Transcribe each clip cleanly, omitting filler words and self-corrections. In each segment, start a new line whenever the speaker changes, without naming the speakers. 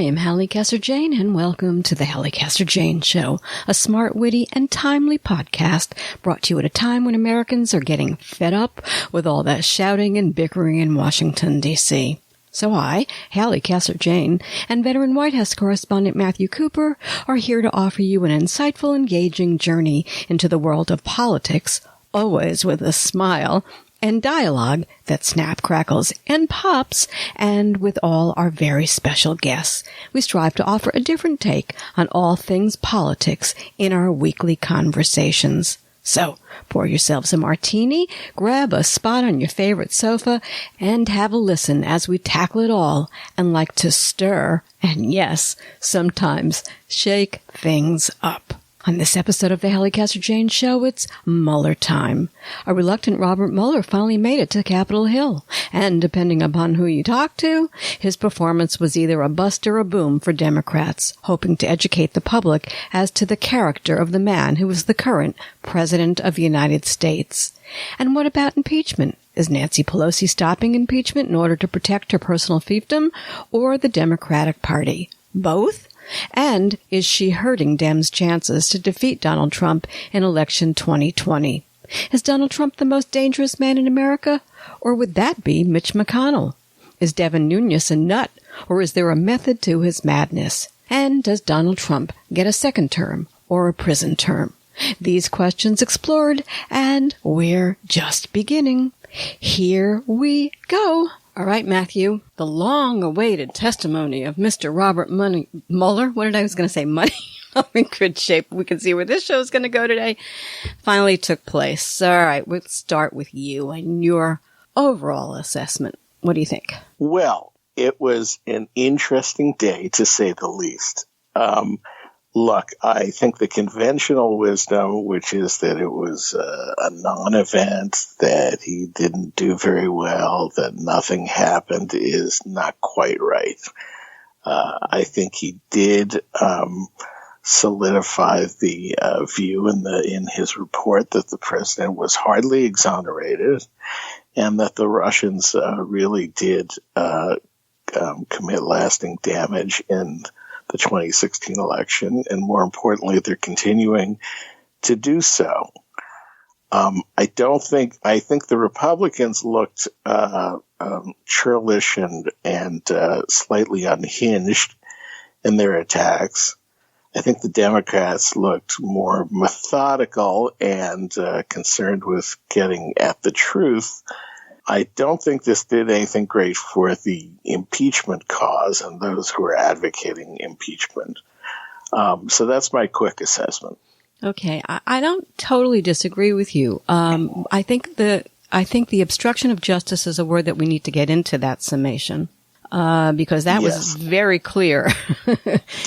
I am Halli Casser-Jayne, and welcome to the Halli Casser-Jayne Show, a smart, witty, and timely podcast brought to you at a time when Americans are getting fed up with all that shouting and bickering in Washington, D.C. So I, Halli Casser-Jayne, and veteran White House correspondent Matthew Cooper are here to offer you an insightful, engaging journey into the world of politics, always with a smile, and dialogue that snap, crackles, and pops, and with all our very special guests. We strive to offer a different take on all things politics in our weekly conversations. So, pour yourselves a martini, grab a spot on your favorite sofa, and have a listen as we tackle it all and like to stir, and yes, sometimes shake things up. On this episode of the Halli Casser-Jayne Show, it's Mueller time. A reluctant Robert Mueller finally made it to Capitol Hill, and depending upon who you talk to, his performance was either a bust or a boom for Democrats, hoping to educate the public as to the character of the man who is the current President of the United States. And what about impeachment? Is Nancy Pelosi stopping impeachment in order to protect her personal fiefdom, or the Democratic Party? Both? And is she hurting Dems' chances to defeat Donald Trump in election 2020? Is Donald Trump the most dangerous man in America? Or would that be Mitch McConnell? Is Devin Nunes a nut? Or is there a method to his madness? And does Donald Trump get a second term or a prison term? These questions explored, and we're just beginning. Here we go. All right, Matthew, the long-awaited testimony of Mr. Robert Mueller. What did I was going to say? Money. I'm in good shape. We can see where this show is going to go today. Finally took place. All right, let's start with you and your overall assessment. What do you think?
Well, it was an interesting day, to say the least. Look, I think the conventional wisdom, which is that it was a non-event, that he didn't do very well, that nothing happened, is not quite right. I think he did solidify the view in his report that the president was hardly exonerated, and that the Russians really did commit lasting damage in the 2016 election, and more importantly, they're continuing to do so. I think the Republicans looked churlish and slightly unhinged in their attacks. I think the Democrats looked more methodical and concerned with getting at the truth. I don't think this did anything great for the impeachment cause and those who are advocating impeachment. So that's my quick assessment.
Okay, I don't totally disagree with you. I think the obstruction of justice is a word that we need to get into that summation, because that was very clear.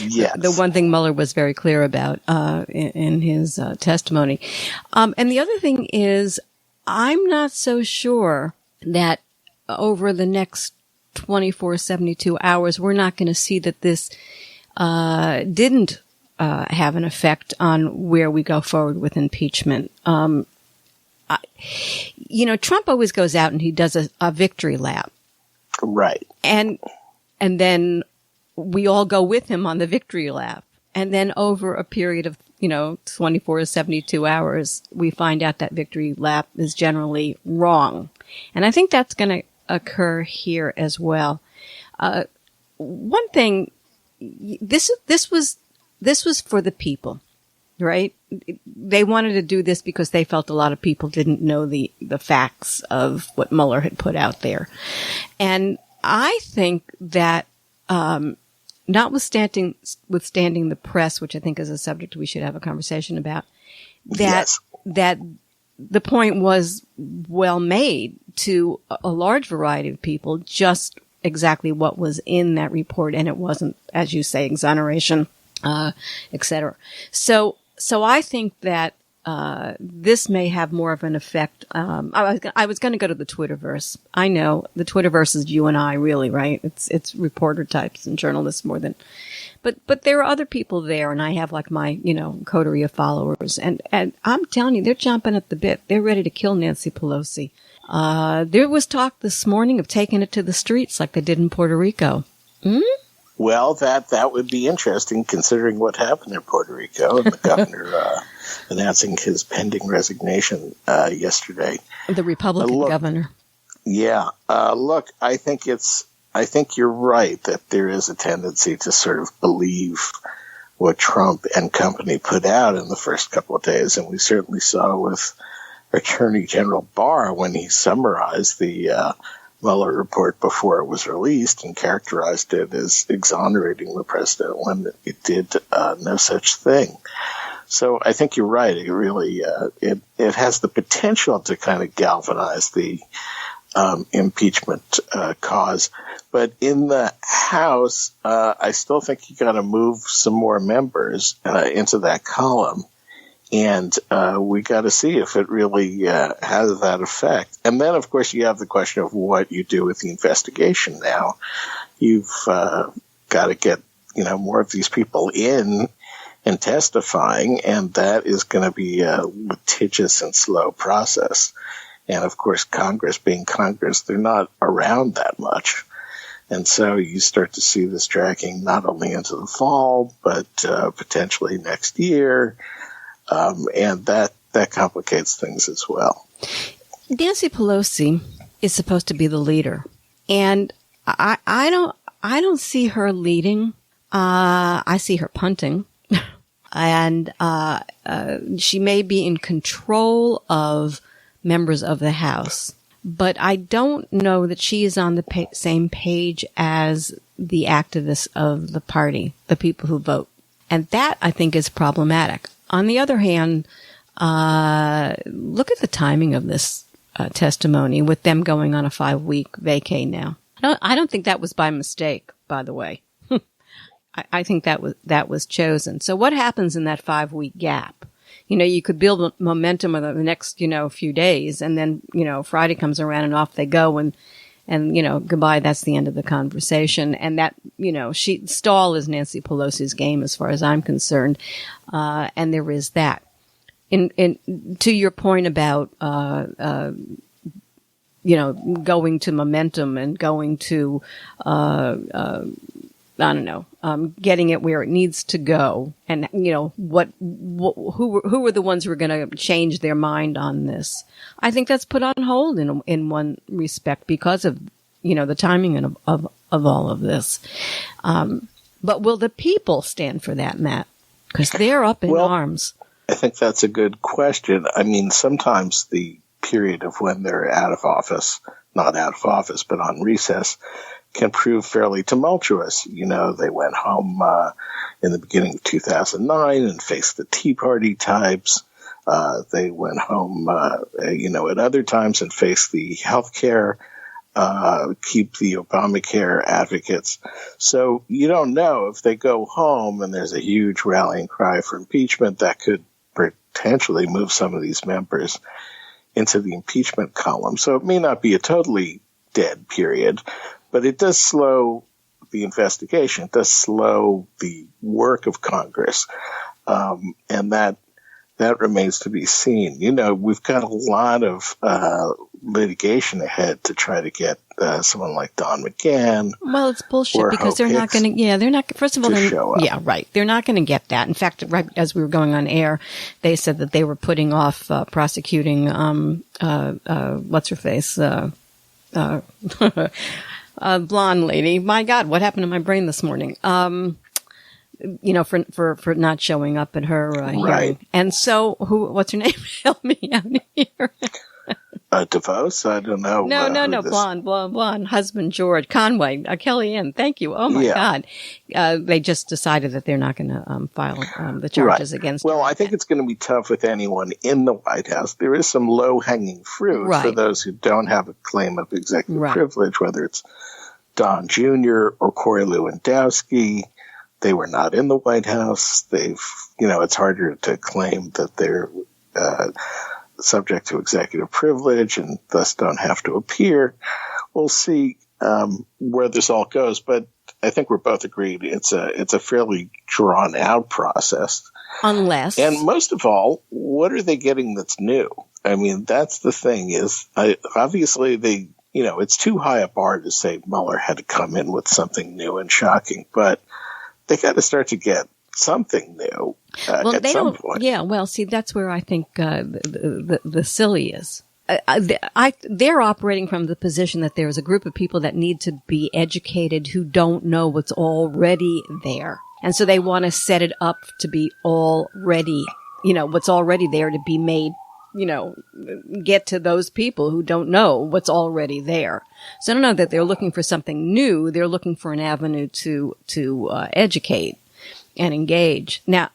Yes.
The one thing Mueller was very clear about in his testimony. And the other thing is, I'm not so sure that over the next 24, 72 hours, we're not going to see that this didn't have an effect on where we go forward with impeachment. Trump always goes out and he does a victory lap.
Right.
And then we all go with him on the victory lap. And then over a period of 24 to 72 hours, we find out that victory lap is generally wrong. And I think that's going to occur here as well. One thing, this was for the people, right? They wanted to do this because they felt a lot of people didn't know the facts of what Mueller had put out there. And I think that, notwithstanding the press, which I think is a subject we should have a conversation about, that the point was well made to a large variety of people, just exactly what was in that report, and it wasn't, as you say, exoneration, etc. So I think that this may have more of an effect. I was going to go to the Twitterverse. I know the Twitterverse is you and I, really, right? It's reporter types and journalists more than, but there are other people there, and I have like my coterie of followers, and I'm telling you, they're jumping at the bit. They're ready to kill Nancy Pelosi. There was talk this morning of taking it to the streets like they did in Puerto Rico.
Well, that would be interesting, considering what happened in Puerto Rico and the governor announcing his pending resignation yesterday.
The Republican governor.
Yeah. Look, I think you're right that there is a tendency to sort of believe what Trump and company put out in the first couple of days, and we certainly saw with Attorney General Barr when he summarized the Mueller report before it was released and characterized it as exonerating the president when it did no such thing. So I think you're right. It really it has the potential to kind of galvanize the impeachment cause. But in the House, I still think you got to move some more members into that column. And we got to see if it really has that effect. And then, of course, you have the question of what you do with the investigation now. You've got to get, more of these people in and testifying, and that is going to be a litigious and slow process. And, of course, Congress being Congress, they're not around that much. And so you start to see this dragging not only into the fall, but potentially next year. And that complicates things as well.
Nancy Pelosi is supposed to be the leader, and I don't see her leading. I see her punting, and she may be in control of members of the House, but I don't know that she is on the same page as the activists of the party, the people who vote, and that I think is problematic. On the other hand, look at the timing of this testimony with them going on a 5-week vacay now. I don't think that was by mistake, by the way. I think that was chosen. So what happens in that 5-week gap? You could build momentum over the next, few days, and then, Friday comes around and off they go, and goodbye, that's the end of the conversation. And that, stall is Nancy Pelosi's game as far as I'm concerned. And there is that. To your point about, going to momentum and going to, getting it where it needs to go. And, who are the ones who are going to change their mind on this? I think that's put on hold in one respect because of, the timing of all of this. But will the people stand for that, Matt? Because they're up in arms.
I think that's a good question. I mean, sometimes the period of when they're out of office, not out of office, but on recess, can prove fairly tumultuous. They went home in the beginning of 2009 and faced the Tea Party types. They went home, at other times and faced the healthcare, keep the Obamacare advocates. So you don't know if they go home and there's a huge rallying cry for impeachment that could potentially move some of these members into the impeachment column. So it may not be a totally dead period, but it does slow the investigation. It does slow the work of Congress. And that remains to be seen. We've got a lot of litigation ahead to try to get someone like Don McGahn.
Well, it's bullshit because they're not going to, they're not, first of all, yeah, right. They're not going to get that. In fact, right as we were going on air, they said that they were putting off prosecuting, what's her face? Blonde lady. My God, what happened to my brain this morning? For not showing up at her hearing. And so, what's her name? Help me out here.
DeVos? I don't know.
No. Blonde. Husband George Conway. Kellyanne. Thank you. Oh my God. They just decided that they're not going to file the charges against her.
Well, I think it's going to be tough with anyone in the White House. There is some low-hanging fruit for those who don't have a claim of executive privilege, whether it's Don Jr. or Corey Lewandowski. They were not in the White House. It's harder to claim that they're subject to executive privilege and thus don't have to appear. We'll see where this all goes, but I think we're both agreed it's a fairly drawn out process.
Unless,
and most of all, what are they getting that's new? I mean, that's the thing. Is obviously they it's too high a bar to say Mueller had to come in with something new and shocking, but they got to start to get something new at some point.
Yeah, well, see, that's where I think the silly is. They're operating from the position that there is a group of people that need to be educated who don't know what's already there. And so they want to set it up to be already, what's already there to be made, get to those people who don't know what's already there. So I don't know that they're looking for something new. They're looking for an avenue to educate and engage. Now,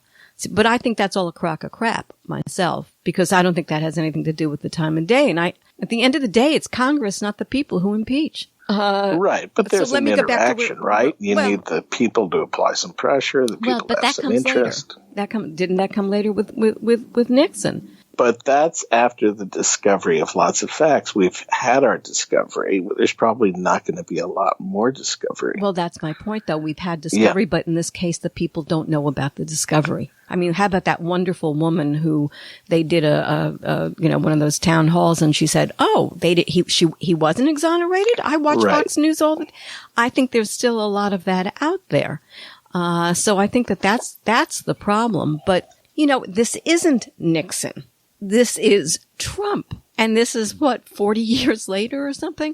but I think that's all a crock of crap myself, because I don't think that has anything to do with the time and day. And at the end of the day, it's Congress, not the people, who impeach.
Right, but there's an interaction, right? You need the people to apply some pressure, the people to have some interest.
Didn't that come later with Nixon?
But that's after the discovery of lots of facts. We've had our discovery. There's probably not going to be a lot more discovery.
Well, that's my point, though. We've had discovery, but in this case, the people don't know about the discovery. I mean, how about that wonderful woman who they did one of those town halls, and she said, "Oh, he wasn't exonerated." I watch Fox News all the time. I think there's still a lot of that out there. So I think that's the problem. But this isn't Nixon. This is Trump. And this is 40 years later or something?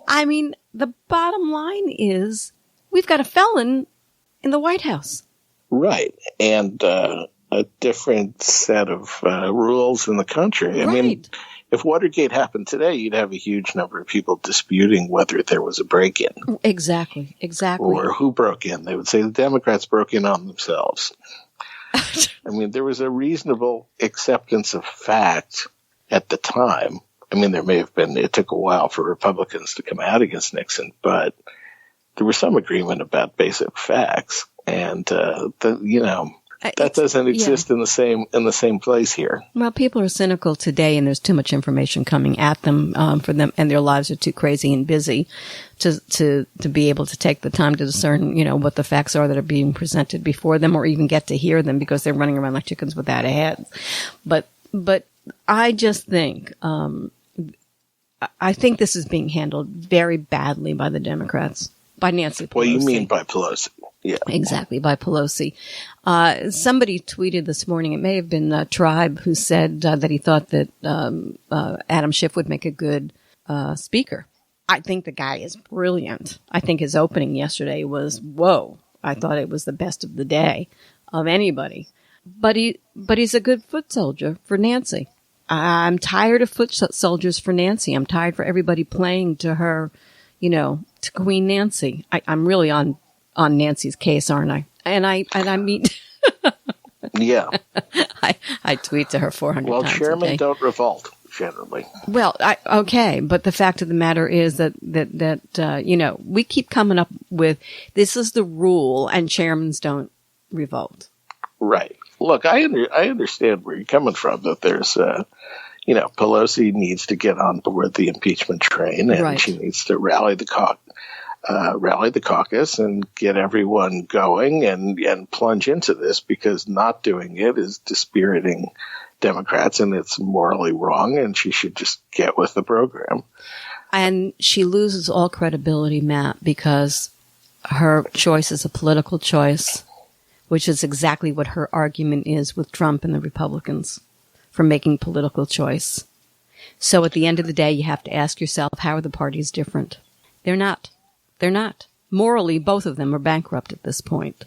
I mean, the bottom line is we've got a felon in the White House.
Right. And a different set of rules in the country.
Right.
I mean, if Watergate happened today, you'd have a huge number of people disputing whether there was a break-in.
Exactly.
Or who broke in. They would say the Democrats broke in on themselves. I mean, there was a reasonable acceptance of fact at the time. I mean, it took a while for Republicans to come out against Nixon, but there was some agreement about basic facts. And, that doesn't exist in the same place here.
Well, people are cynical today, and there's too much information coming at them, for them, and their lives are too crazy and busy to be able to take the time to discern, what the facts are that are being presented before them, or even get to hear them, because they're running around like chickens without a head. But I just think, I think this is being handled very badly by the Democrats, by Nancy Pelosi.
Well, you mean by Pelosi. Yeah.
Exactly, by Pelosi. Somebody tweeted this morning, it may have been Tribe, who said that he thought that Adam Schiff would make a good speaker. I think the guy is brilliant. I think his opening yesterday was, whoa. I thought it was the best of the day of anybody. But he's a good foot soldier for Nancy. I'm tired of foot soldiers for Nancy. I'm tired for everybody playing to her, to Queen Nancy. I'm really on Nancy's case, aren't I? And I mean,
yeah.
I tweet to her 400 times a day.
Well, chairmen don't revolt generally.
Well, okay, but the fact of the matter is that we keep coming up with this is the rule, and chairmen don't revolt. Right.
Look, I understand where you're coming from. That there's, Pelosi needs to get on board the impeachment train, and she needs to rally the caucus and get everyone going and plunge into this, because not doing it is dispiriting Democrats, and it's morally wrong, and she should just get with the program.
And she loses all credibility, Matt, because her choice is a political choice, which is exactly what her argument is with Trump and the Republicans for making political choice. So at the end of the day, you have to ask yourself, how are the parties different? They're not. They're not. Morally, both of them are bankrupt at this point.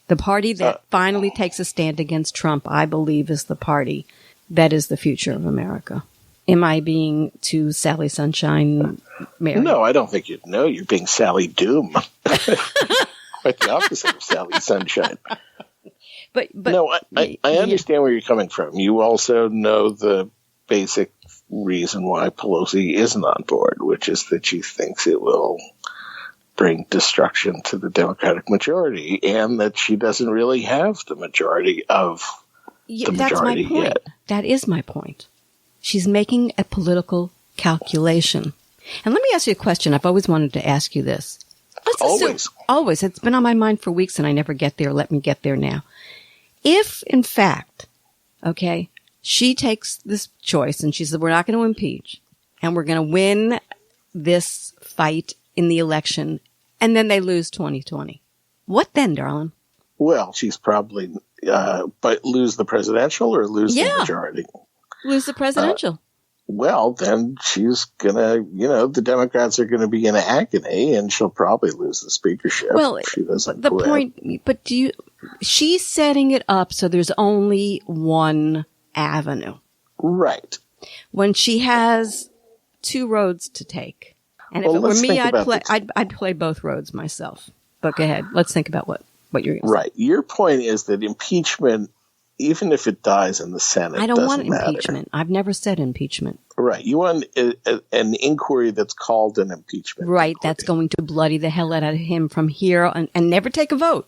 The party that finally takes a stand against Trump, I believe, is the party that is the future of America. Am I being too Sally Sunshine, Mary?
No, I don't think you'd know. You're being Sally Doom. Quite the opposite of Sally Sunshine. But no, I understand where you're coming from. You also know the basic reason why Pelosi isn't on board, which is that she thinks it will bring destruction to the Democratic majority, and that she doesn't really have the majority of the majority
that's my point.
Yet.
That is my point. She's making a political calculation. And let me ask you a question. I've always wanted to ask you this. Always. It's been on my mind for weeks, and I never get there. Let me get there now. If, in fact, she takes this choice and she said, we're not going to impeach, and we're going to win this fight in the election and then they lose 2020. What then, darling?
Well, she's probably, but lose the presidential or lose the majority?
Lose the presidential.
Well, then she's gonna, the Democrats are gonna be in agony, and she'll probably lose the speakership. Well, if she doesn't quit.
Point, but she's setting it up so there's only one avenue.
Right.
When she has two roads to take. And if it were me, I'd play both roads myself. But go ahead. Let's think about what you're going to say.
Right. Your point is that impeachment, even if it dies in the Senate,
I don't want
matter.
Impeachment. I've never said impeachment.
Right. You want an inquiry that's called an impeachment.
Right.
Inquiry.
That's going to bloody the hell out of him from here and never take a vote.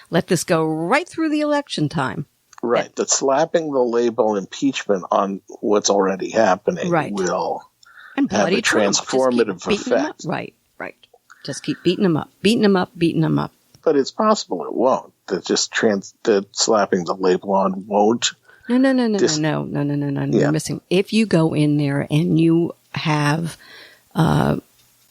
Let this go right through the election time.
Right. That slapping the label impeachment on what's already happening will have a transformative effect.
Right. Just keep beating them up.
But it's possible it won't. That slapping the label on won't.
No. You're missing. If you go in there and you have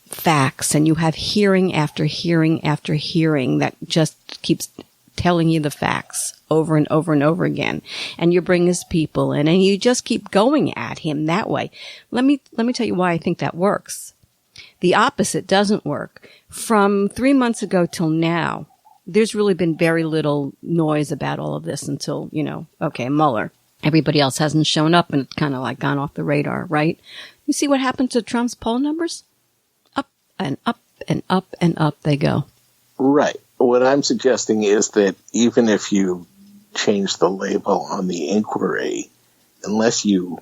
facts and you have hearing after hearing after hearing that just keeps telling you the facts over and over and over again, and you bring his people in and you just keep going at him that way. Let me tell you why I think that works. The opposite doesn't work. From 3 months ago till now, there's really been very little noise about all of this until, Mueller. Everybody else hasn't shown up and it's kind of like gone off the radar, right? You see what happened to Trump's poll numbers? Up and up and up and up they go.
Right. What I'm suggesting is that even if you change the label on the inquiry, unless you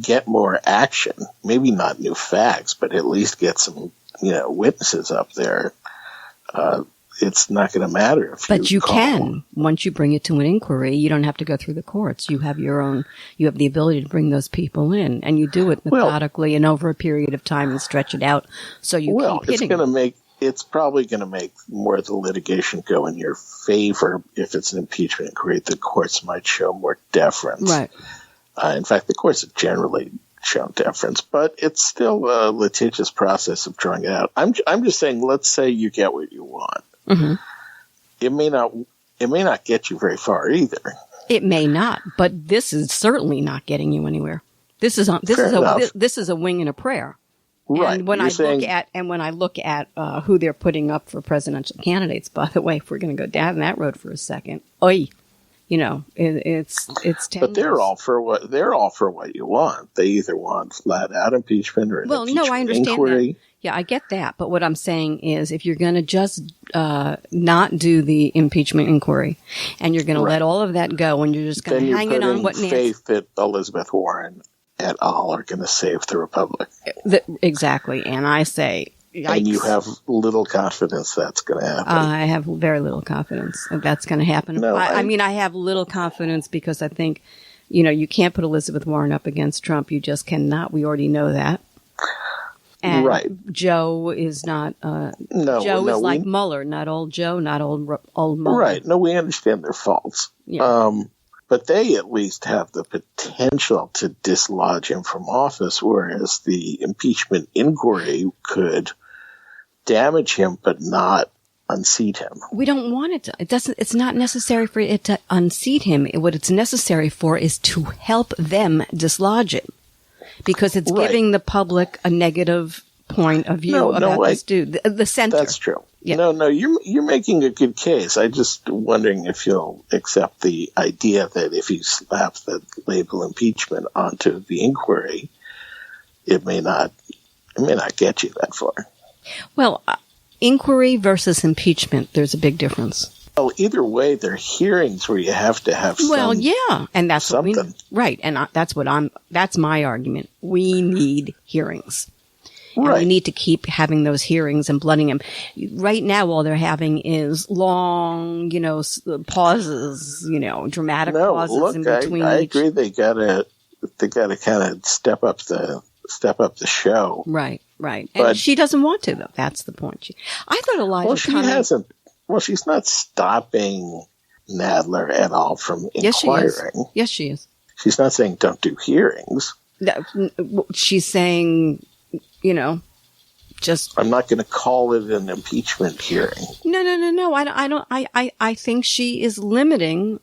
get more action, maybe not new facts, but at least get some, witnesses up there, it's not going to matter.
But you can. Once you bring it to an inquiry, you don't have to go through the courts. You have the ability to bring those people in, and you do it methodically and over a period of time and stretch it out so you keep hitting.
It's probably going to make more of the litigation go in your favor if it's an impeachment inquiry. The courts might show more deference.
Right.
In fact, the courts have generally shown deference, but it's still a litigious process of drawing it out. I'm just saying, let's say you get what you want.
Mm-hmm.
It may not get you very far either.
It may not, but this is certainly not getting you anywhere. This is a wing and a prayer.
Right.
And when I look at who they're putting up for presidential candidates, by the way, if we're going to go down that road for a second, it's tenuous.
But they're all for what you want. They either want flat out impeachment or an impeachment
I understand
inquiry.
that. Yeah, I get that. But what I'm saying is, if you're going to just not do the impeachment inquiry, and you're going to let all of that go, and you're just going to hang it on what Nancy,
faith that Elizabeth Warren et al. Are going to save the republic.
Exactly, and I say. Yikes. And
you have little confidence that's going to happen.
I have very little confidence that that's going to happen.
No,
I have little confidence because I think, you can't put Elizabeth Warren up against Trump. You just cannot. We already know that. And
right.
Joe is not. Joe is like Mueller, not old Joe, not old Mueller.
Right. No, we understand their faults.
Yeah.
But they at least have the potential to dislodge him from office, whereas the impeachment inquiry could damage him but not unseat him.
We don't want it to. It's not necessary for it to unseat him. What it's necessary for is to help them dislodge it, because it's giving the public a negative point of view about this dude. The center.
That's true.
Yeah.
No, you're making a good case. I'm just wondering if you'll accept the idea that if you slap the label impeachment onto the inquiry, it may not get you that far.
Well, inquiry versus impeachment, there's a big difference.
Well, either way, they're hearings where you have to have
and that's
something.
What right, and that's my argument. We need hearings. And we need to keep having those hearings and blooding them. Right now, all they're having is long, pauses, dramatic pauses in between.
I agree. They gotta kind of step up the show.
Right. And she doesn't want to, though. That's the point. I thought Elijah
hasn't. Well, she's not stopping Nadler at all from inquiring.
Yes, she is.
She's not saying don't do hearings.
She's saying,
I'm not going to call it an impeachment hearing.
No. I think she is limiting.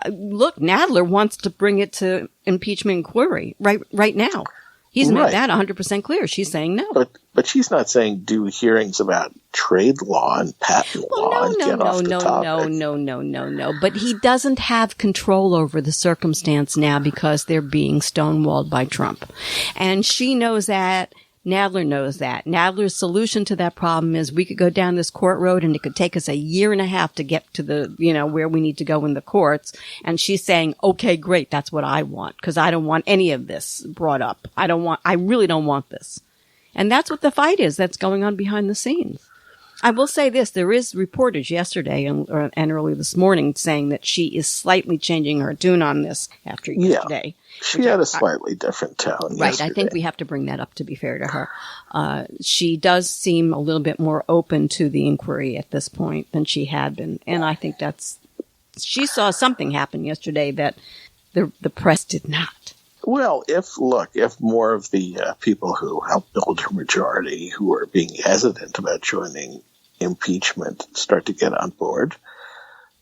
Look, Nadler wants to bring it to impeachment inquiry right now. He's made that 100% clear. She's saying no.
But she's not saying do hearings about trade law and patent law and get off the topic.
No. But he doesn't have control over the circumstance now because they're being stonewalled by Trump. And she knows that. Nadler knows that. Nadler's solution to that problem is we could go down this court road and it could take us a year and a half to get to the, where we need to go in the courts. And she's saying, okay, great. That's what I want because I don't want any of this brought up. I really don't want this. And that's what the fight is that's going on behind the scenes. I will say this. There is reporters yesterday and early this morning saying that she is slightly changing her tune on this after yesterday.
She had a slightly different tone yesterday.
I think we have to bring that up to be fair to her. She does seem a little bit more open to the inquiry at this point than she had been. And I think she saw something happen yesterday that the press did not.
Well, if more of the people who helped build her majority who are being hesitant about joining impeachment start to get on board,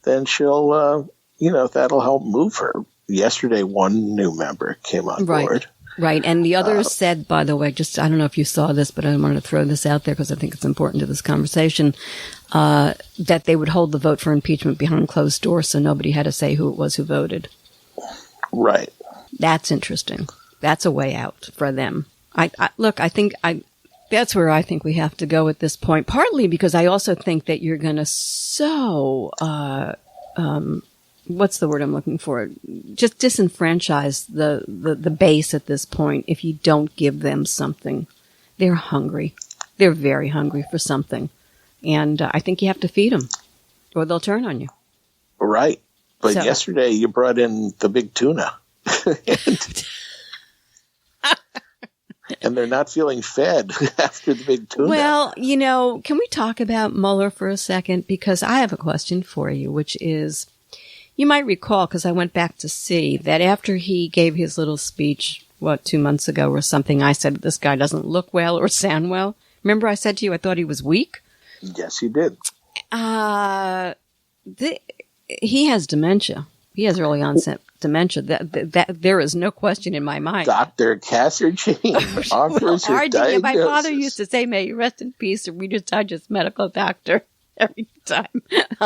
then she'll, that'll help move her. Yesterday, one new member came on board.
Right. And the others said, by the way, I don't know if you saw this, but I wanted to throw this out there because I think it's important to this conversation, that they would hold the vote for impeachment behind closed doors so nobody had to say who it was who voted.
Right.
That's interesting. That's a way out for them. I think that's where I think we have to go at this point, partly because I also think that you're going to what's the word I'm looking for? Just disenfranchise the base at this point if you don't give them something. They're hungry. They're very hungry for something. And I think you have to feed them or they'll turn on you.
Right. But yesterday you brought in the big tuna. And they're not feeling fed after the big tuna.
Well, can we talk about Mueller for a second? Because I have a question for you, which is, you might recall, because I went back to see, that after he gave his little speech, 2 months ago or something, I said, this guy doesn't look well or sound well. Remember I said to you I thought he was weak?
Yes, you did.
He has dementia. He has early onset dementia. That there is no question in my mind.
Dr. Casser-Jayne offers her diagnosis.
My father used to say, may you rest in peace, a Reader's Digest medical doctor. Every time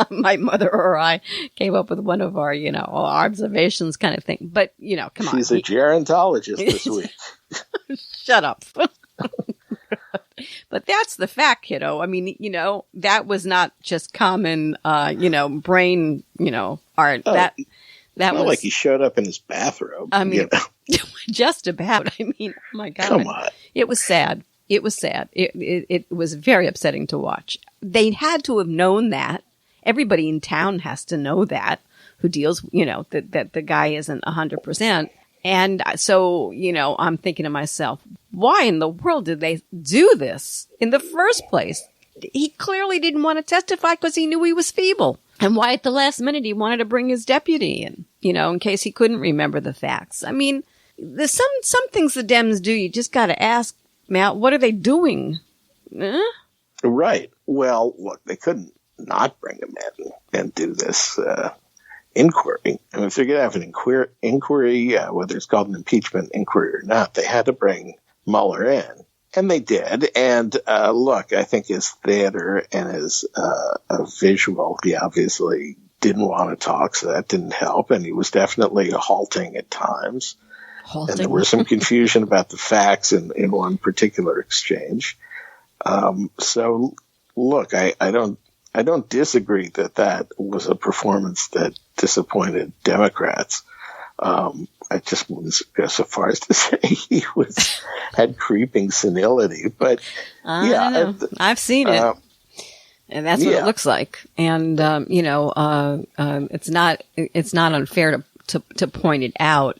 my mother or I came up with one of our, observations kind of thing. But, come on.
She's a gerontologist this week.
Shut up. But that's the fact, kiddo. I mean, that was not just common, brain, art. That was
like he showed up in his bathrobe.
I mean, just about. I mean, oh my God.
Come on.
It was sad. It was sad. It was very upsetting to watch. They had to have known that. Everybody in town has to know that, who deals, that the guy isn't 100%. And so, I'm thinking to myself, why in the world did they do this in the first place? He clearly didn't want to testify because he knew he was feeble. And why at the last minute he wanted to bring his deputy in, in case he couldn't remember the facts. I mean, there's some things the Dems do. You just got to ask, Matt, what are they doing?
Right. Well, look, they couldn't not bring him in and do this inquiry. And if they're going to have an inquiry, whether it's called an impeachment inquiry or not, they had to bring Mueller in. And they did. And look, I think his theater and his visual, he obviously didn't want to talk, so that didn't help. And he was definitely halting at times. And there was some confusion about the facts in one particular exchange. So, look, I don't disagree that was a performance that disappointed Democrats. I just wouldn't go so far as to say he had creeping senility, but
I don't know. I've seen it, and that's what it looks like. And it's not unfair to point it out.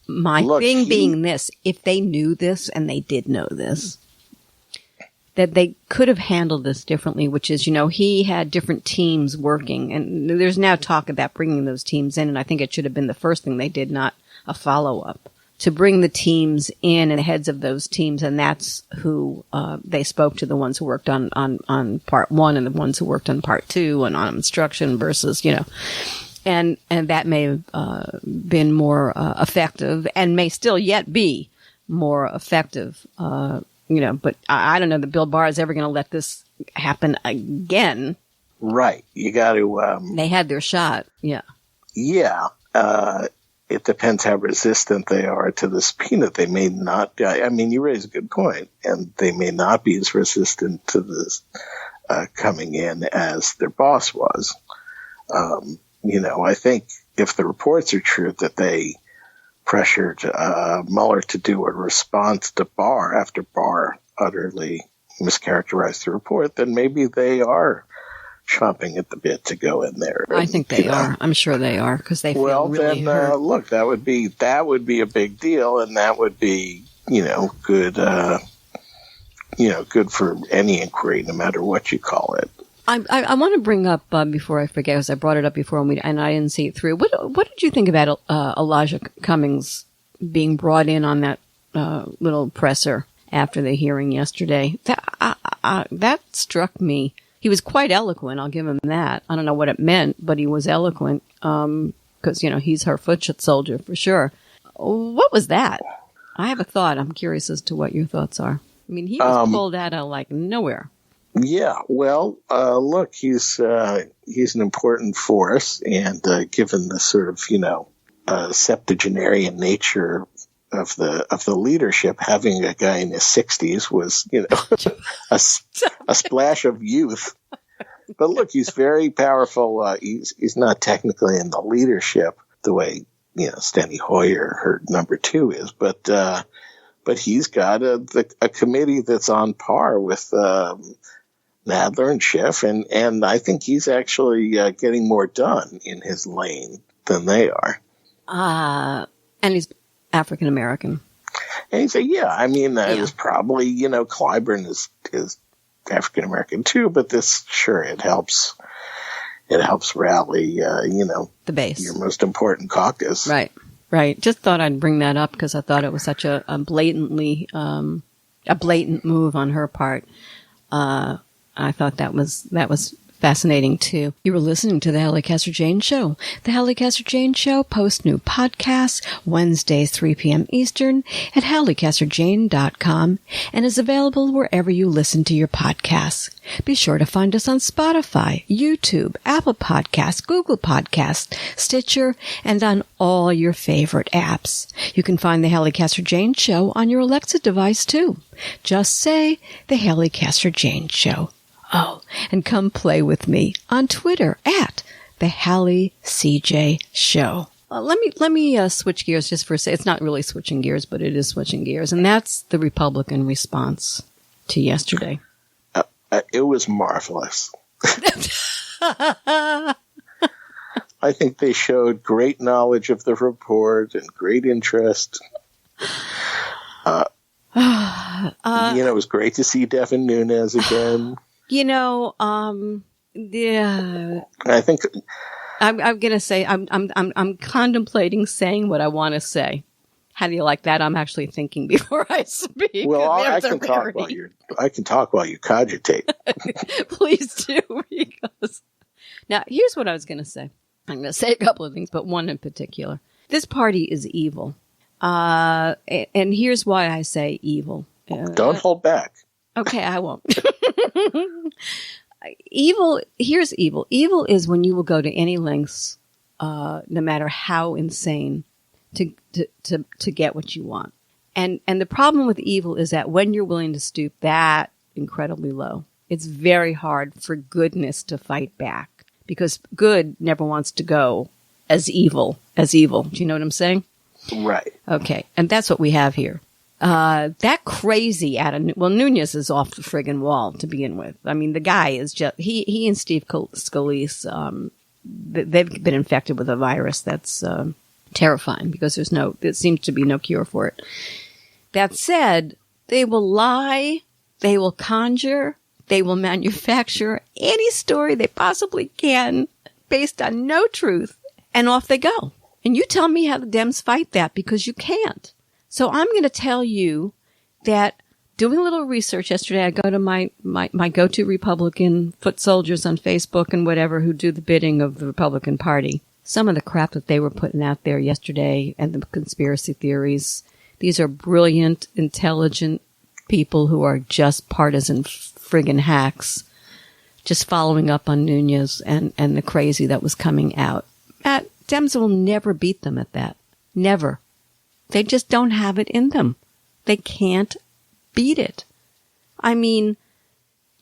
Being this, if they knew this, and they did know this, that they could have handled this differently, which is, he had different teams working, and there's now talk about bringing those teams in, and I think it should have been the first thing they did, not a follow-up. to bring the teams in and the heads of those teams, and that's who they spoke to, the ones who worked on part one and the ones who worked on part two and on instruction versus, and that may have been more effective and may still yet be more effective, but I don't know that Bill Barr is ever going to let this happen again.
Right. You got to...
they had their shot. Yeah.
Yeah. It depends how resistant they are to the subpoena. They may not... I mean, you raise a good point, and they may not be as resistant to this coming in as their boss was. I think if the reports are true that they pressured Mueller to do a response to Barr after Barr utterly mischaracterized the report, then maybe they are chomping at the bit to go in there.
I think they are. I'm sure they are, because they feel really hurt.
Look, that would be a big deal, and that would be good. Good for any inquiry, no matter what you call it.
I want to bring up before I forget, because I brought it up before and I didn't see it through. What did you think about Elijah Cummings being brought in on that little presser after the hearing yesterday? That struck me. He was quite eloquent. I'll give him that. I don't know what it meant, but he was eloquent because he's her foot soldier for sure. What was that? I have a thought. I'm curious as to what your thoughts are. I mean, he was pulled out of like nowhere.
Yeah, well, look, he's an important force, and given the sort of septuagenarian nature of the leadership, having a guy in his 60s was a splash of youth. But look, he's very powerful. He's not technically in the leadership the way Steny Hoyer, her number two, is, but he's got a committee that's on par with Nadler and Schiff, and I think he's actually getting more done in his lane than they are.
And he's African American.
And you say, it was probably, Clyburn is African American too, but it helps rally,
the base,
your most important caucus.
Right. Just thought I'd bring that up because I thought it was such a blatant move on her part. I thought that was fascinating too. You were listening to the Halli Casser-Jayne Show. The Halli Casser-Jayne Show posts new podcasts Wednesdays 3 p.m. Eastern at hallicasserjayne.com and is available wherever you listen to your podcasts. Be sure to find us on Spotify, YouTube, Apple Podcasts, Google Podcasts, Stitcher, and on all your favorite apps. You can find the Halli Casser-Jayne Show on your Alexa device too. Just say the Halli Casser-Jayne Show. Oh, and come play with me on Twitter at the Halli CJ Show. Let me switch gears just for a second. It's not really switching gears, but it is switching gears, and that's the Republican response to yesterday.
It was marvelous. I think they showed great knowledge of the report and great interest. It was great to see Devin Nunes again.
Yeah.
I think
I'm gonna say I'm contemplating saying what I want to say. How do you like that? I'm actually thinking before I speak.
Well, I can talk while you cogitate.
Please do, because now here's what I was gonna say. I'm gonna say a couple of things, but one in particular. This party is evil, and here's why I say evil.
Don't hold back.
Okay, I won't. Here's evil. Evil is when you will go to any lengths, no matter how insane, to get what you want. And the problem with evil is that when you're willing to stoop that incredibly low, it's very hard for goodness to fight back, because good never wants to go as evil as evil. Do you know what I'm saying?
Right.
Okay. And that's what we have here. That crazy Nunes is off the friggin' wall to begin with. I mean, the guy is just, he and Steve Scalise, they've been infected with a virus that's, terrifying, because there seems to be no cure for it. That said, they will lie, they will conjure, they will manufacture any story they possibly can based on no truth, and off they go. And you tell me how the Dems fight that, because you can't. So I'm going to tell you that doing a little research yesterday, I go to my go-to Republican foot soldiers on Facebook and whatever who do the bidding of the Republican Party. Some of the crap that they were putting out there yesterday and the conspiracy theories. These are brilliant, intelligent people who are just partisan friggin' hacks, just following up on Nunes and the crazy that was coming out. Dems will never beat them at that. Never. They just don't have it in them. They can't beat it. I mean,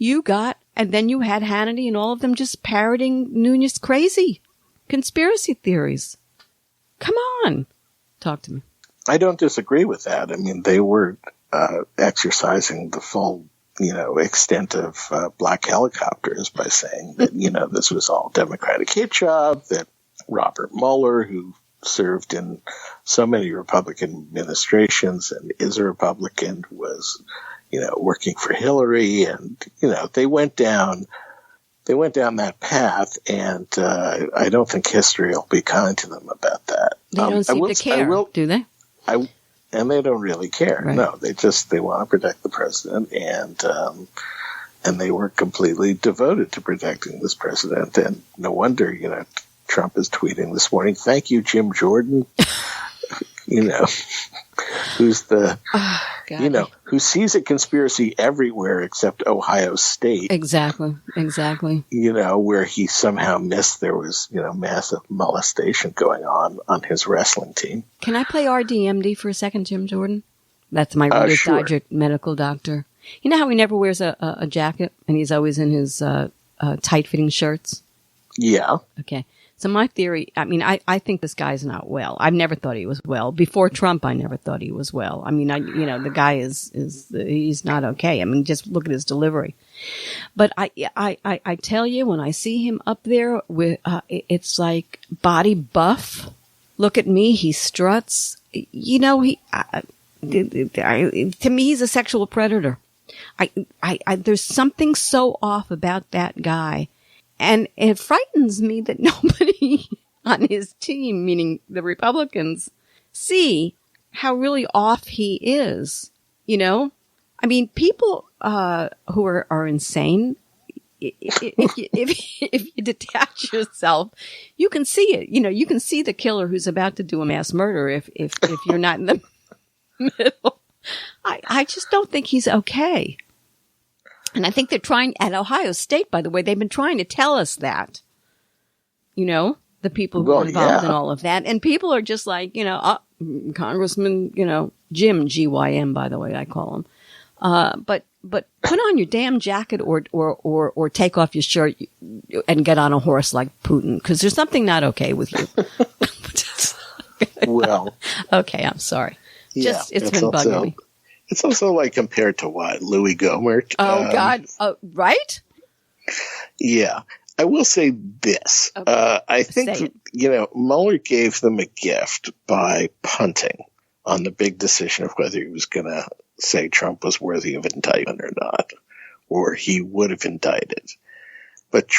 and then you had Hannity and all of them just parroting Nunes crazy conspiracy theories. Come on. Talk to me.
I don't disagree with that. I mean, they were exercising the full, extent of black helicopters by saying that, this was all Democratic hit job, that Robert Mueller, who served in so many Republican administrations and is a Republican, was, working for Hillary, and, they went down that path, and I don't think history will be kind to them about that.
They don't seem to care, do they?
And they don't really care.
Right.
No, they want to protect the president, and they were completely devoted to protecting this president. And no wonder, Trump is tweeting this morning, "Thank you, Jim Jordan." Who's the, who sees a conspiracy everywhere except Ohio State.
Exactly.
Where he somehow missed there was, massive molestation going on his wrestling team.
Can I play RDMD for a second, Jim Jordan? That's my Reader's
sure.
Digest medical doctor. You know how he never wears a jacket and he's always in his tight-fitting shirts?
Yeah.
Okay. So my theory, I mean, I think this guy's not well. I've never thought he was well. Before Trump, I never thought he was well. I mean, the guy he's not okay. I mean, just look at his delivery. But I tell you, when I see him up there with, it's like body buff. Look at me. He struts. To me, he's a sexual predator. There's something so off about that guy. And it frightens me that nobody on his team, meaning the Republicans, see how really off he is. I mean, people who are insane, if you detach yourself, you can see it. You can see the killer who's about to do a mass murder if you're not in the middle. I just don't think he's okay. And I think they're trying, at Ohio State, by the way, they've been trying to tell us that, the people who are involved in all of that. And people are just like, Congressman, Jim, G-Y-M, by the way, I call him. But put on your damn jacket or take off your shirt and get on a horse like Putin, because there's something not okay with you.
Well.
Okay, I'm sorry.
Yeah,
it's been bugging me.
It's also like compared to what? Louis Gohmert.
Oh, God. Right?
Yeah. I will say this. Okay. I think, Mueller gave them a gift by punting on the big decision of whether he was going to say Trump was worthy of indictment or not, or he would have indicted. But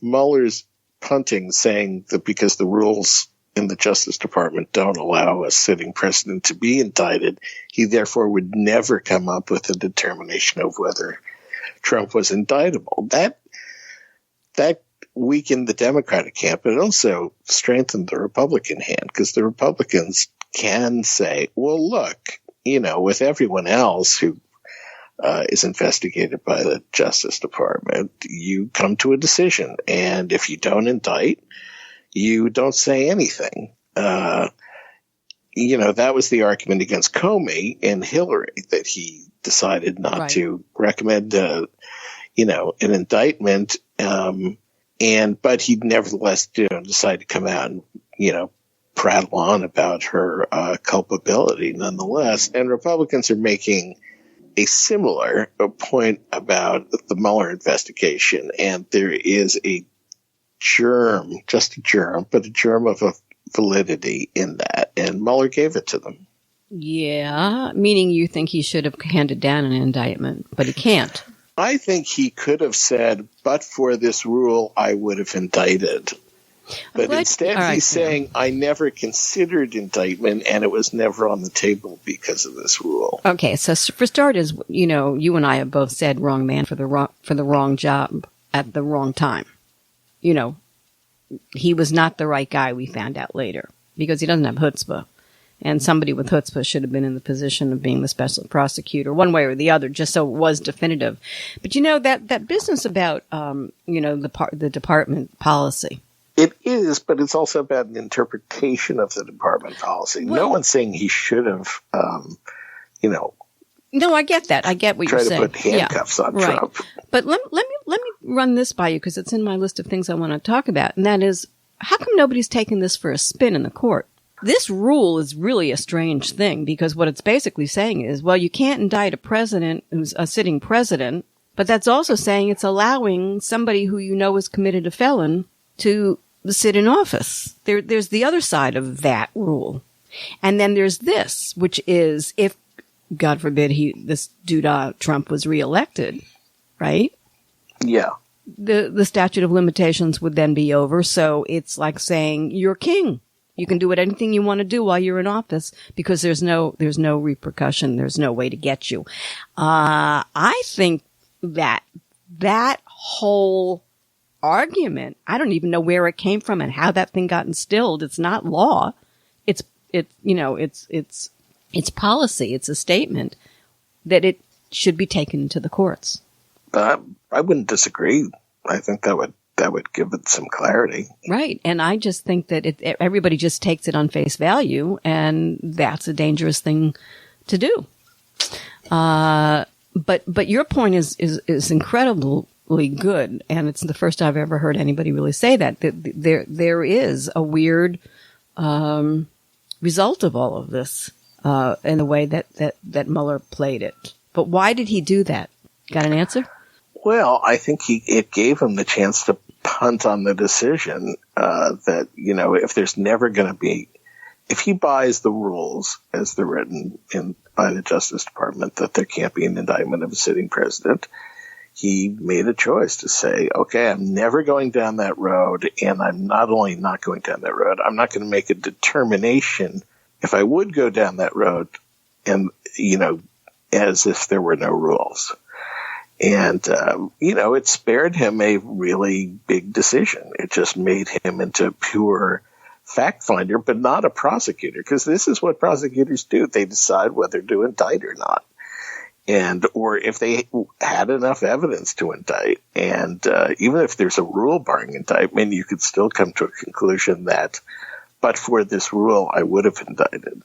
Mueller's punting, saying that because the rules in the Justice Department don't allow a sitting president to be indicted, he therefore would never come up with a determination of whether Trump was indictable. That weakened the Democratic camp, but it also strengthened the Republican hand, because the Republicans can say, well, look, with everyone else who is investigated by the Justice Department, you come to a decision, and if you don't indict, you don't say anything. That was the argument against Comey and Hillary, that he decided not to recommend, an indictment. But he nevertheless decide to come out and, prattle on about her culpability nonetheless. And Republicans are making a similar point about the Mueller investigation. And there is a germ, just a germ, but a germ of a validity in that. And Mueller gave it to them.
Yeah, meaning you think he should have handed down an indictment, but he can't.
I think he could have said, but for this rule, I would have indicted. But instead he's saying, I never considered indictment and it was never on the table because of this rule.
Okay, so for starters, you and I have both said wrong man for the wrong job at the wrong time. He was not the right guy, we found out later, because he doesn't have chutzpah. And somebody with chutzpah should have been in the position of being the special prosecutor, one way or the other, just so it was definitive. But that business about, the department policy.
It is, but it's also about an interpretation of the department policy. No one's saying he should have,
No, I get that. I get what you're saying.
Try to put handcuffs on Trump.
But let me run this by you, because it's in my list of things I want to talk about. And that is, how come nobody's taken this for a spin in the court? This rule is really a strange thing, because what it's basically saying is, well, you can't indict a president who's a sitting president, but that's also saying it's allowing somebody who is committed a felon to sit in office. There's the other side of that rule. And then there's this, which is, if, God forbid, this dude Trump was reelected, right?
Yeah.
The statute of limitations would then be over, so it's like saying, you're king. You can do anything you want to do while you're in office, because there's no repercussion. There's no way to get you. I think that whole argument, I don't even know where it came from and how that thing got instilled. It's not law. It's policy. It's a statement that it should be taken to the courts.
I wouldn't disagree. I think that would give it some clarity.
Right. And I just think that everybody just takes it on face value, and that's a dangerous thing to do. But your point is incredibly good, and it's the first I've ever heard anybody really say that there is a weird result of all of this in the way that Mueller played it. But why did he do that? Got an answer?
Well, I think it gave him the chance to punt on the decision that, if there's never going to be, if he buys the rules as they're written by the Justice Department, that there can't be an indictment of a sitting president, he made a choice to say, okay, I'm never going down that road, and I'm not only not going down that road, I'm not going to make a determination if I would go down that road, and, as if there were no rules. And, it spared him a really big decision. It just made him into pure fact finder, but not a prosecutor, because this is what prosecutors do. They decide whether to indict or not. Or if they had enough evidence to indict. And, even if there's a rule barring indictment, you could still come to a conclusion that, but for this rule, I would have indicted.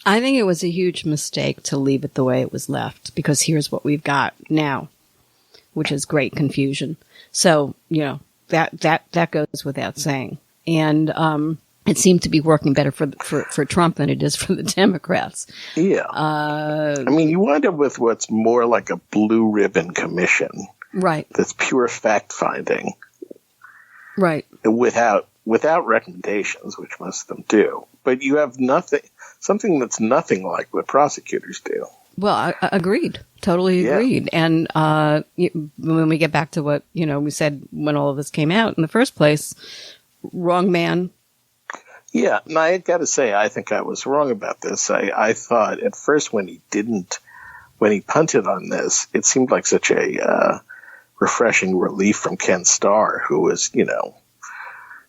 I think it was a huge mistake to leave it the way it was left, because here's what we've got now, which is great confusion. So, that goes without saying. And, it seemed to be working better for Trump than it is for the Democrats.
Yeah. You wind up with what's more like a blue ribbon commission.
Right.
That's pure fact finding.
Right.
Without recommendations, which most of them do. But you have something that's nothing like what prosecutors do.
Well, I agreed. Totally agreed. Yeah. And when we get back to what, we said when all of this came out in the first place, wrong man.
Yeah, and I got to say, I think I was wrong about this. I thought at first when he punted on this, it seemed like such a refreshing relief from Ken Starr, who was,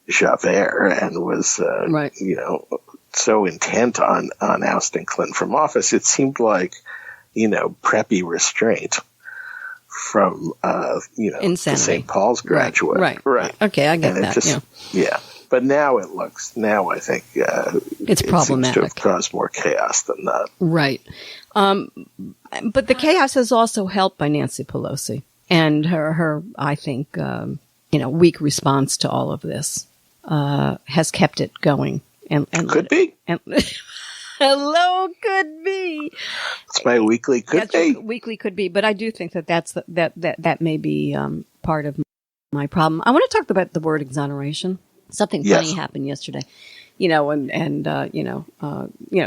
Javert and was,
right.
So intent on ousting Clinton from office. It seemed like, preppy restraint from, the St. Paul's graduate.
Right. Okay, I get that.
Yeah. But now I think
it's problematic.
Seems to have caused more chaos than that.
Right. But the chaos is also helped by Nancy Pelosi and her I think, weak response to all of this has kept it going. And
could be.
Hello, could be.
It's my weekly could be.
Weekly could be, but I do think that may be part of my problem. I want to talk about the word exoneration. Something funny happened yesterday,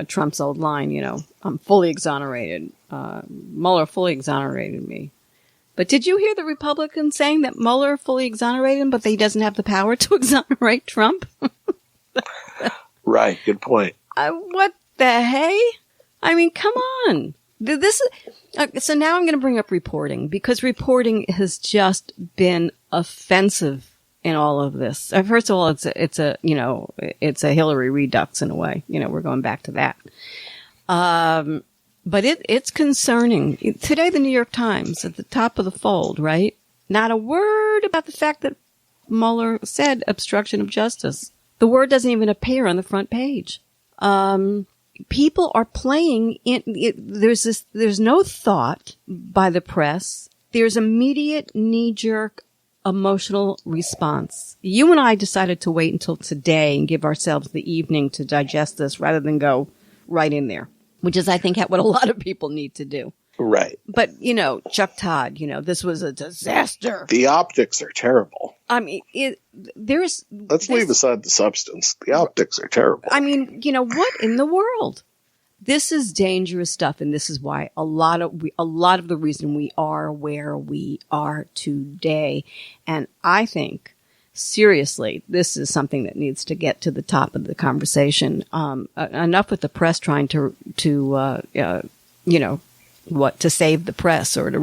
Trump's old line, I'm fully exonerated. Mueller fully exonerated me. But did you hear the Republicans saying that Mueller fully exonerated him, but that he doesn't have the power to exonerate Trump?
Right. Good point.
What the hey? I mean, come on. This is, so now I'm going to bring up reporting, because reporting has just been offensive in all of this. First of all, it's a Hillary redux in a way. We're going back to that. But it's concerning. Today, the New York Times at the top of the fold, right? Not a word about the fact that Mueller said obstruction of justice. The word doesn't even appear on the front page. People are playing in, there's no thought by the press. There's immediate knee-jerk emotional response. You and I decided to wait until today and give ourselves the evening to digest this rather than go right in there, which is, I think, what a lot of people need to do.
Right.
But, Chuck Todd, this was a disaster.
The optics are terrible.
I mean,
let's leave aside the substance. The optics are terrible.
I mean, what in the world? This is dangerous stuff, and this is why a lot of the reason we are where we are today. And I think, seriously, this is something that needs to get to the top of the conversation. Enough with the press trying to save the press or to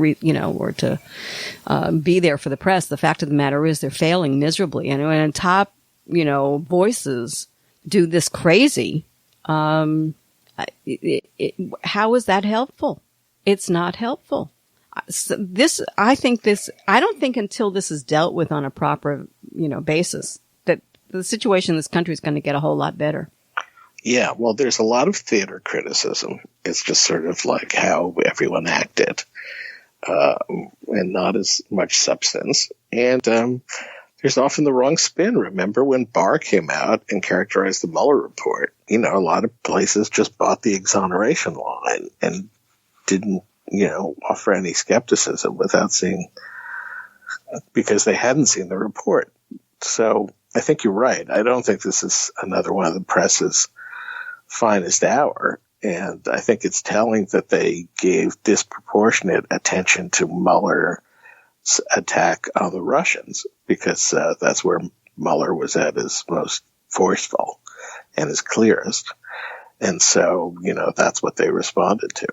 be there for the press. The fact of the matter is they're failing miserably. And when top, voices do this crazy, how is that helpful? It's not helpful. I don't think until this is dealt with on a proper, basis, that the situation in this country is going to get a whole lot better.
Yeah, well, there's a lot of theater criticism. It's just sort of like how everyone acted, and not as much substance. And there's often the wrong spin. Remember when Barr came out and characterized the Mueller report? A lot of places just bought the exoneration line and didn't, offer any skepticism without seeing, because they hadn't seen the report. So I think you're right. I don't think this is another one of the press's finest hour. And I think it's telling that they gave disproportionate attention to Mueller's attack on the Russians, because that's where Mueller was at his most forceful and his clearest. And so, that's what they responded to.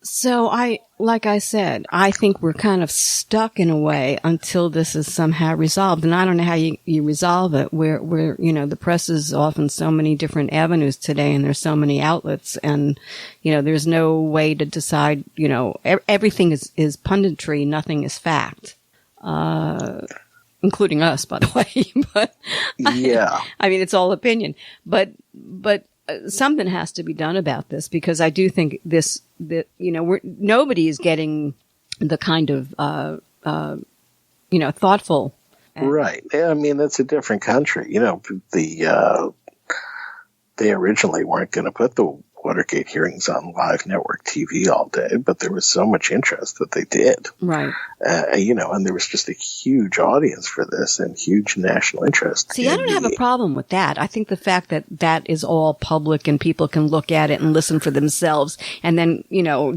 So like I said, I think we're kind of stuck in a way until this is somehow resolved. And I don't know how you resolve it. Where the press is often so many different avenues today, and there's so many outlets, and, there's no way to decide, everything is punditry. Nothing is fact. Including us, by the way. But
yeah,
I mean, it's all opinion, but something has to be done about this, because I do think nobody is getting the kind of, thoughtful.
Right. I mean, it's a different country. They originally weren't going to put the Watergate hearings on live network TV all day, but there was so much interest that they did.
Right.
And there was just a huge audience for this and huge national interest.
See, I don't have a problem with that. I think the fact that that is all public and people can look at it and listen for themselves and then,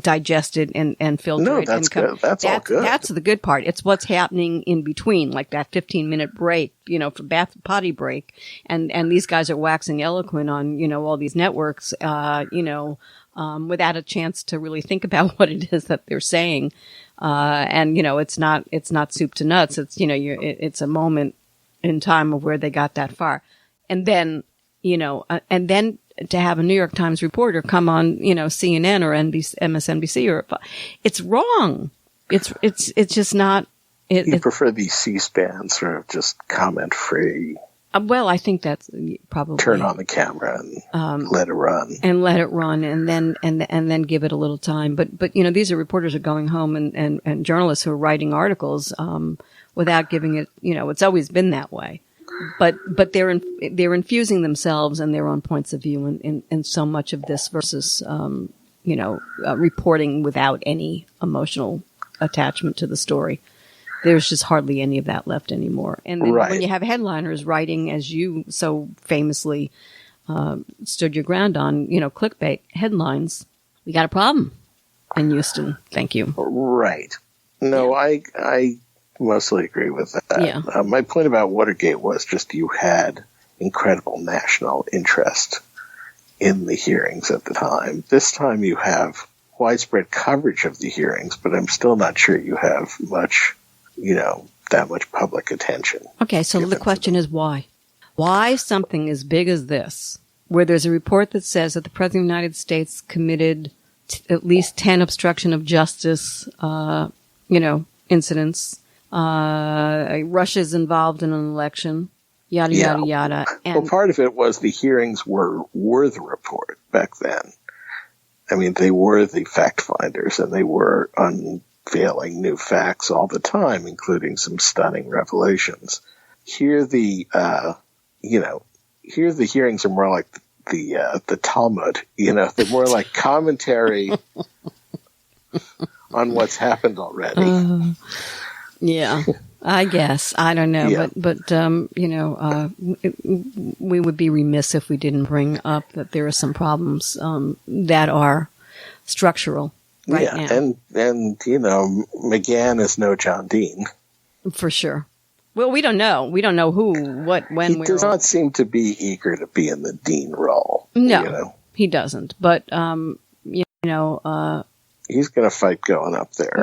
digest it and filter it.
No, that's good. That's all good.
That's the good part. It's what's happening in between, like that 15-minute break, for potty break. And these guys are waxing eloquent on, all these networks, without a chance to really think about what it is that they're saying. And it's not soup to nuts. It's, it's a moment in time of where they got that far. And then, and then to have a New York Times reporter come on, CNN or MSNBC it's wrong. It's just not.
You prefer the C-SPAN sort of just comment free.
Well, I think that's probably
turn on the camera and let it run,
and then give it a little time. But these are reporters who are going home and journalists who are writing articles without giving it. It's always been that way. But they're infusing themselves and their own points of view in so much of this versus reporting without any emotional attachment to the story. There's just hardly any of that left anymore. And then when you have headliners writing, as you so famously stood your ground on, clickbait headlines, we got a problem in Houston. Thank you.
Right. No, I mostly agree with that.
Yeah.
My point about Watergate was just you had incredible national interest in the hearings at the time. This time you have widespread coverage of the hearings, but I'm still not sure you have much, that much public attention.
Okay, so the question is why? Why something as big as this, where there's a report that says that the President of the United States committed at least 10 obstruction of justice, incidents, Russia's involved in an election, yada, yada, yada. And
well, part of it was the hearings were the report back then. I mean, they were the fact finders, and they were unveiling new facts all the time, including some stunning revelations. Here, the hearings are more like the Talmud. They're more like commentary on what's happened already.
Yeah, I guess. I don't know.
Yeah.
But we would be remiss if we didn't bring up that there are some problems that are structural right now.
And McGahn is no John Dean.
For sure. Well, we don't know. We don't know who, what, when,
He
where.
does not seem to be eager to be in the Dean role.
No, he doesn't. But,
he's going to fight going up there.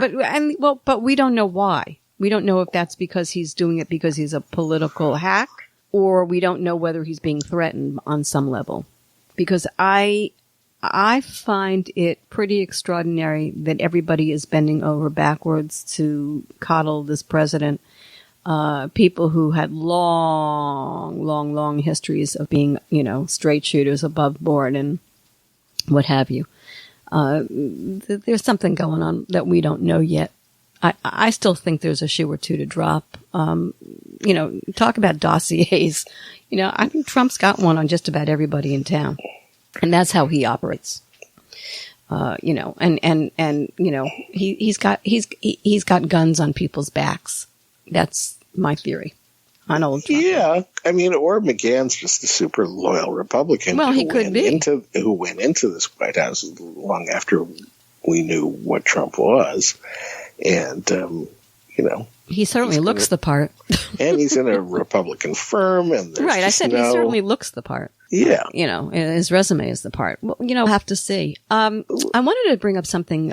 But we don't know why. We don't know if that's because he's doing it because he's a political hack, or we don't know whether he's being threatened on some level. Because I find it pretty extraordinary that everybody is bending over backwards to coddle this president. People who had long histories of being, straight shooters above board and what have you. There's something going on that we don't know yet. I still think there's a shoe or two to drop. Talk about dossiers. I think Trump's got one on just about everybody in town, and that's how he operates. He's got guns on people's backs. That's my theory on old Trump.
Yeah, I mean, or McGahn's just a super loyal Republican.
Well, he could be.
Who went into this White House long after we knew what Trump was. And,
he certainly looks the part.
And he's in a Republican firm. And
right, I said he certainly looks the part.
Yeah.
His resume is the part. Well, we'll have to see. I wanted to bring up something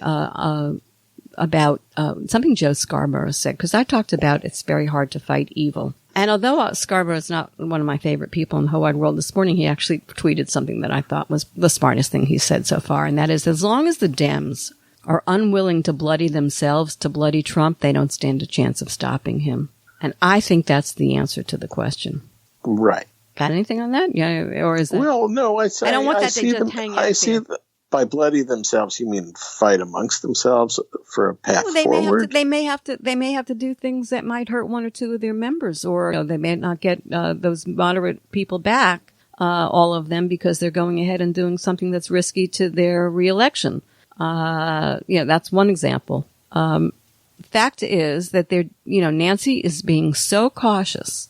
about something Joe Scarborough said, because I talked about it's very hard to fight evil. And although Scarborough is not one of my favorite people in the whole wide world, this morning he actually tweeted something that I thought was the smartest thing he said so far, and that is, as long as the Dems are unwilling to bloody themselves to bloody Trump, they don't stand a chance of stopping him. And I think that's the answer to the question.
Right.
Got anything on that? Yeah, or is that?
Well, no, I
don't want that to just hang out.
I see that by bloody themselves, you mean fight amongst themselves for a path forward?
They may have to do things that might hurt one or two of their members, or they may not get those moderate people back, all of them, because they're going ahead and doing something that's risky to their reelection. That's one example. Fact is that Nancy is being so cautious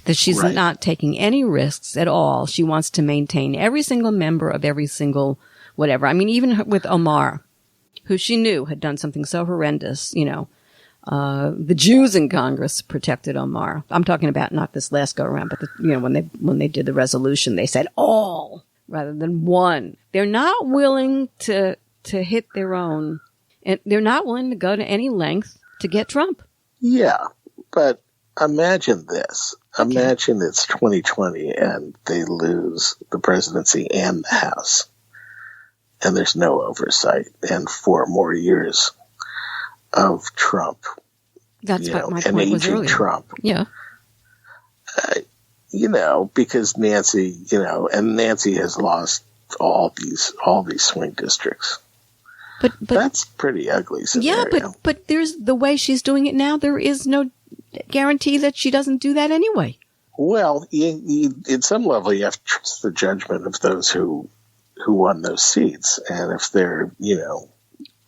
that she's not taking any risks at all. She wants to maintain every single member of every single whatever. I mean, even with Omar, who she knew had done something so horrendous, the Jews in Congress protected Omar. I'm talking about not this last go around, but when they did the resolution, they said all rather than one. They're not willing to hit their own, and they're not willing to go to any length to get Trump.
Yeah, but imagine this. Okay. Imagine it's 2020 and they lose the presidency and the House. And there's no oversight, and 4 more years of Trump.
That's what my point was earlier.
Trump.
Yeah.
Because Nancy, and Nancy has lost all these swing districts.
But
that's pretty ugly scenario.
Yeah, but there's the way she's doing it now. There is no guarantee that she doesn't do that anyway.
Well, you, at some level, you have to trust the judgment of those who won those seats, and if they're,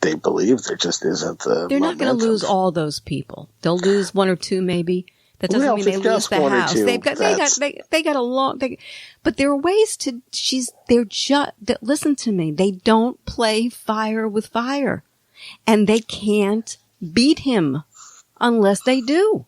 they believe there just isn't the. They're
not going to lose all those people. They'll lose 1 or 2, maybe. That doesn't mean they lose the House. They got a long. But there are ways to. Listen to me. They don't play fire with fire, and they can't beat him unless they do.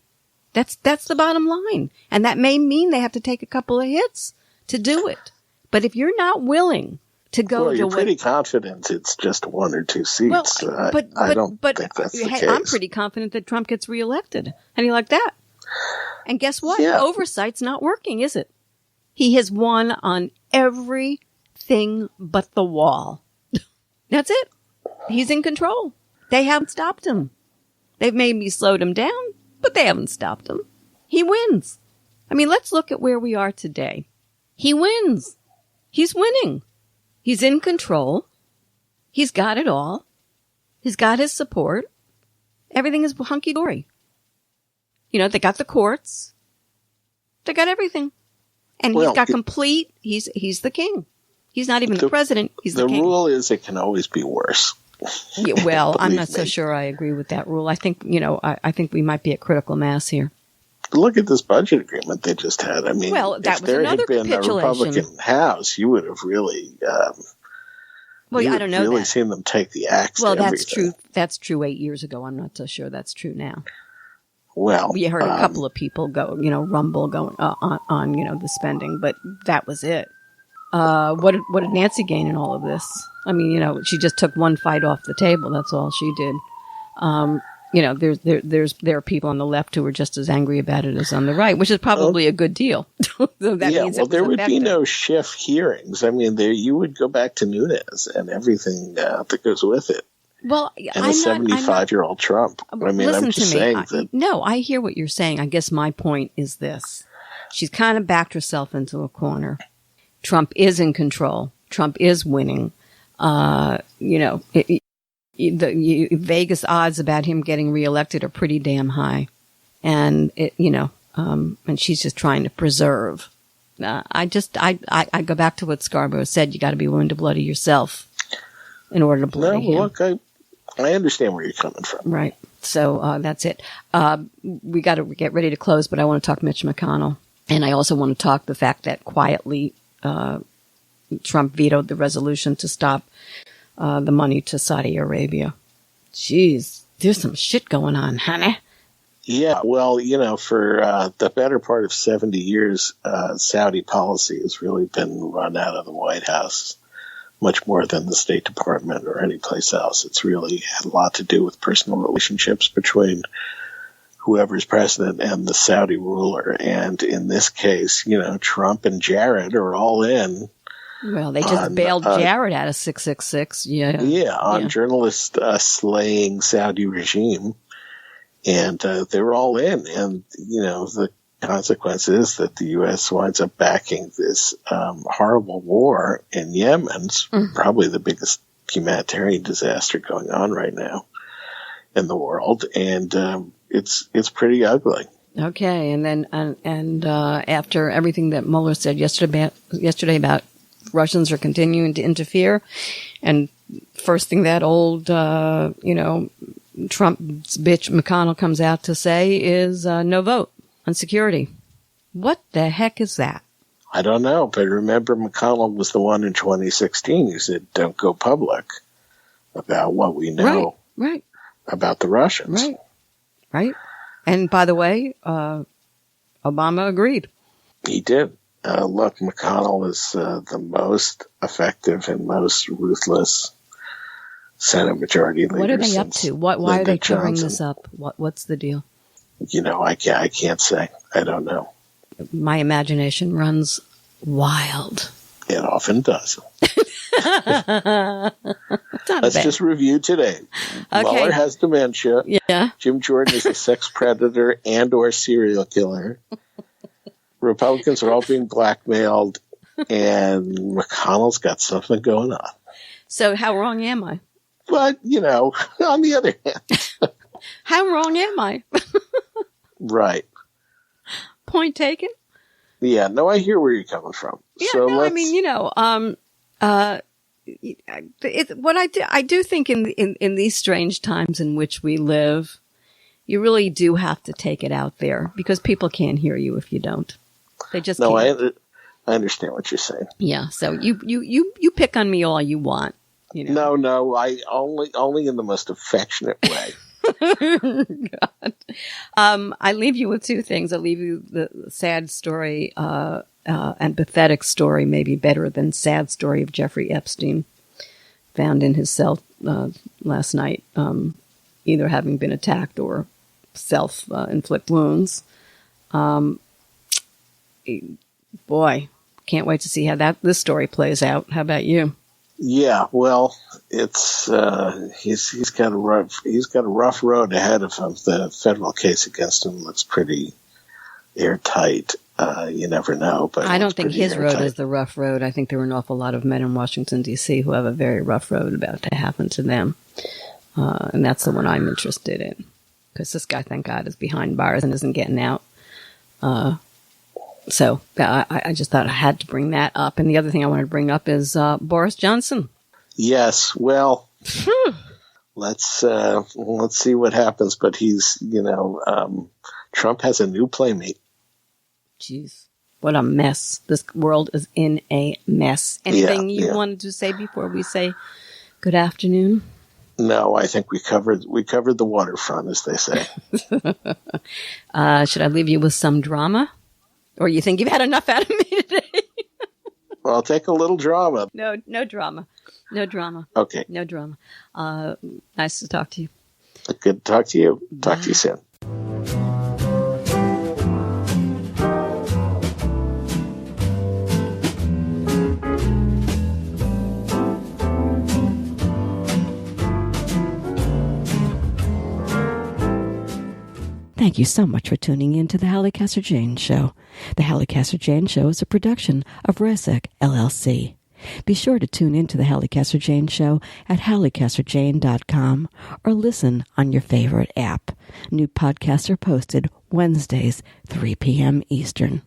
That's the bottom line. And that may mean they have to take a couple of hits to do it. But if you're not willing to go
you're pretty confident it's just 1 or 2 seats.
Well,
I don't think that's the case.
I'm pretty confident that Trump gets reelected. How do you like that? And guess what?
Yeah.
Oversight's not working, is it? He has won on everything but the wall. That's it. He's in control. They haven't stopped him. They've maybe slowed him down, but they haven't stopped him. He wins. I mean, let's look at where we are today. He wins. He's winning. He's in control. He's got it all. He's got his support. Everything is hunky-dory. You know, they got the courts. They got everything. And he's got complete, he's the king. He's not even the president. He's the king.
The rule is it can always be worse.
Yeah, well, I'm not so sure I agree with that rule. I think, I think we might be at critical mass here.
Look at this budget agreement they just had. I mean, if there had been a Republican House, you would have really,
I don't know.
Really seen them take the axe.
Well, that's true. That's true 8 years ago. I'm not so sure that's true now.
Well,
we heard a couple of people go, rumble going on the spending, but that was it. What did Nancy gain in all of this? I mean, she just took one fight off the table. That's all she did. There are people on the left who are just as angry about it as on the right, which is probably a good deal. So that means there would be no Schiff hearings. I mean, you would go back to Nunes and everything that goes with it. Well, and a 75-year-old Trump. I mean, I'm just saying that. No, I hear what you're saying. I guess my point is this. She's kind of backed herself into a corner. Trump is in control. Trump is winning. The Vegas odds about him getting reelected are pretty damn high. And and she's just trying to preserve. I go back to what Scarborough said. You got to be willing to bloody yourself in order to bloody him.
Look, I understand where you're coming from.
Right. So that's it. We got to get ready to close, but I want to talk Mitch McConnell. And I also want to talk the fact that quietly Trump vetoed the resolution to stop the money to Saudi Arabia. Jeez, there's some shit going on, honey.
Yeah, well, for the better part of 70 years, Saudi policy has really been run out of the White House much more than the State Department or any place else. It's really had a lot to do with personal relationships between whoever's president and the Saudi ruler. And in this case, Trump and Jared are all in. Well, they just bailed Jared out of 666. Yeah, journalist slaying Saudi regime. And they were all in. And, the consequence is that the U.S. winds up backing this horrible war in Yemen. Probably the biggest humanitarian disaster going on right now in the world. And it's pretty ugly. Okay. And then after everything that Mueller said yesterday about Russians are continuing to interfere, and first thing that old, Trump's bitch McConnell comes out to say is no vote on security. What the heck is that? I don't know, but remember McConnell was the one in 2016 who said don't go public about what we know about the Russians. Right. And by the way, Obama agreed. He did. Look, McConnell is the most effective and most ruthless Senate Majority Leader. What are they up to? Why are they covering this up? What's the deal? I can't say. I don't know. My imagination runs wild. It often does. Let's just review today. Okay. Mueller has dementia. Yeah. Jim Jordan is a sex predator and or serial killer. Republicans are all being blackmailed, and McConnell's got something going on. So how wrong am I? But, on the other hand. How wrong am I? Right. Point taken? Yeah, no, I hear where you're coming from. Yeah, so no, I mean, what I do think in these strange times in which we live, you really do have to take it out there because people can't hear you if you don't. They just can't. I understand what you're saying. Yeah, so you pick on me all you want. No, I only in the most affectionate way.
God. I leave you with two things. I leave you the sad story and pathetic story, maybe better than sad story, of Jeffrey Epstein, found in his cell last night, either having been attacked or self-inflict wounds. Boy, can't wait to see how this story plays out. How about you?
Yeah, well, it's he's got a rough road ahead of him. The federal case against him looks pretty airtight. You never know, but
I don't think his road is the rough road. I think there are an awful lot of men in Washington D.C. who have a very rough road about to happen to them, and that's the one I'm interested in, because this guy, thank God, is behind bars and isn't getting out. So I just thought I had to bring that up. And the other thing I wanted to bring up is Boris Johnson.
Yes, well, let's see what happens. But he's, Trump has a new playmate.
Jeez, what a mess! This world is in a mess. Anything you wanted to say before we say good afternoon?
No, I think we covered the waterfront, as they say.
Should I leave you with some drama? Or you think you've had enough out of me today?
Well, I'll take a little drama.
No drama. No drama.
Okay.
No drama. Nice to talk to you.
Good to talk to you. Talk to you soon.
Thank you so much for tuning in to the Halli Casser-Jayne Show. The Halli Casser-Jayne Show is a production of Resec, LLC. Be sure to tune in to the Halli Casser-Jayne Show at hallicasserjayne.com or listen on your favorite app. New podcasts are posted Wednesdays, 3 p.m. Eastern.